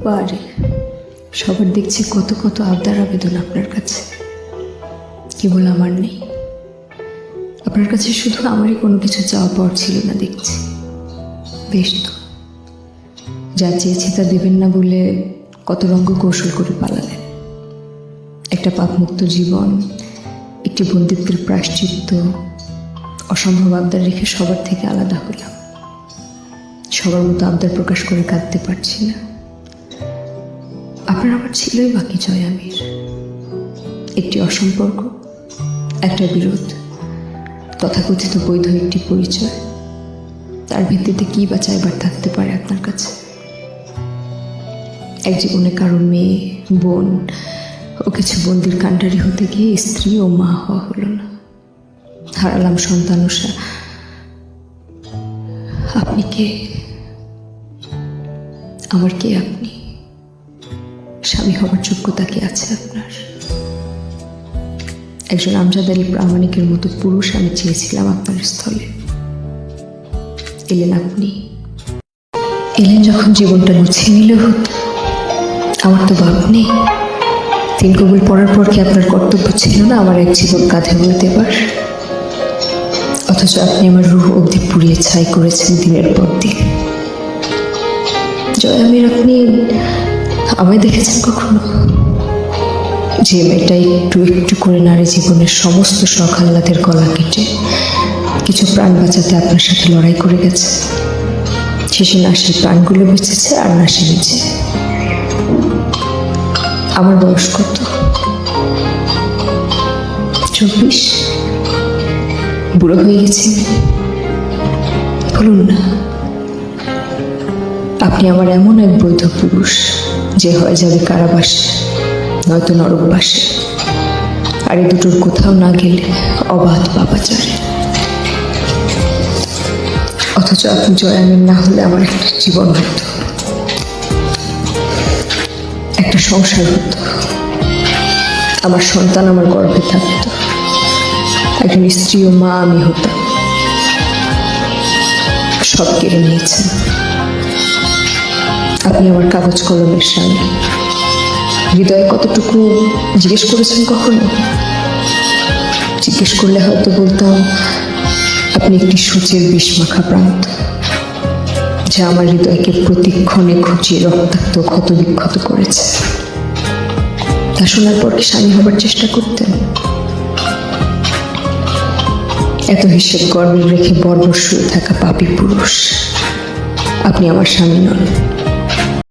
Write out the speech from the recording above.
বারে সবার দেখছি কত কত আবদার আবেদন আপনার কাছে, কেবল আমার নেই। আপনার কাছে শুধু আমারই কোনো কিছু চাওয়া পাওয়ার ছিল না দেখছি। বেশ তো, যা চেয়েছি তা দেবেন না বলে কত রঙ্গ কৌশল করে পালালেন। একটা পাপমুক্ত জীবন, একটি বন্দিত্বের প্রায়শ্চিত্ত, অসম্ভব আবদার রেখে সবার থেকে আলাদা হলাম। সবার মতো আবদার প্রকাশ করে কাঁদতে পারছি না। আপনার আবার ছিলই বাকি জয় আমির, একটি অসম্পর্ক, একটা বিরোধ, তথাকথিত বৈধ একটি পরিচয়। তার ভিত্তিতে কি বা চাইবার থাকতে পারে আপনার কাছে? এক জীবনে কারো মেয়ে, বোন ও কিছু বন্দির কাণ্ডারি হতে গিয়ে স্ত্রী ও মা হওয়া হলো না। হারালাম সন্তানসা। আপনি কে? আমার কে আপনি? স্বামী হবার যোগ্যতা কি আছে আপনার? একজন আমজাদ আলী প্রামাণিকের মতো পুরুষ আমি চেয়েছিলাম আপনার স্থলে। এলেন আপনি। এলেন যখন জীবনটা গুছিয়ে নিলে হতো। আমার তো ভাব নেই। 3 কবুল পড়ার পর কি আপনার কর্তব্য ছিল না আমার এক জীবন কাঁধে বলে দেবার? অথচ আপনি আমার রূহ অবধি পুড়িয়ে ছাই করেছেন দিনের পর দিন। জয় আমির, আপনি আমায় দেখেছেন কখনো? যে মেয়েটা একটু একটু করে নারী জীবনের সমস্ত শখ আহ্লাদের গলা কেটে কিছু প্রাণ বাঁচাতে আপনার সাথে লড়াই করে গেছে। শেষে না সে প্রাণগুলো বেঁচেছে আর না সে নিজে। আমার বয়স কত? 24। বুড়ো হয়ে গেছি বলুন না। আপনি আমার এমন এক বৈধ পুরুষ যে হয়ে যাবে কারাবাসে, নয়তো নরকবাসে, আর এই দুটোর কোথাও না গেলে অবাধ পাপাচারে। অথচ আপনি জয় আমির না হলে আমার একটা জীবন হতো, একটা সংসার হতো, আমার সন্তান আমার গর্ভে থাকতো, একজন স্ত্রী ও মা আমি হতাম। সব কেড়ে নিয়েছেন। আপনি আমার কাগজ কলমের স্বামী। হৃদয়ে কতটুকু জিজ্ঞেস করেছেন কখনো? জিজ্ঞেস করলে হয়তো বলতাম আপনি একটি সূচের বিষমাখা প্রান্ত, যা আমার হৃদয়কে প্রতিক্ষণে খুঁচিয়ে রক্তাক্ত ক্ষত বিক্ষত করেছে। তা শোনার পর কি স্বামী হবার চেষ্টা করতেন? এত হিসেব গর্বে রেখে বর্বর শুয়ে থাকা পাপী পুরুষ আপনি আমার স্বামী নন।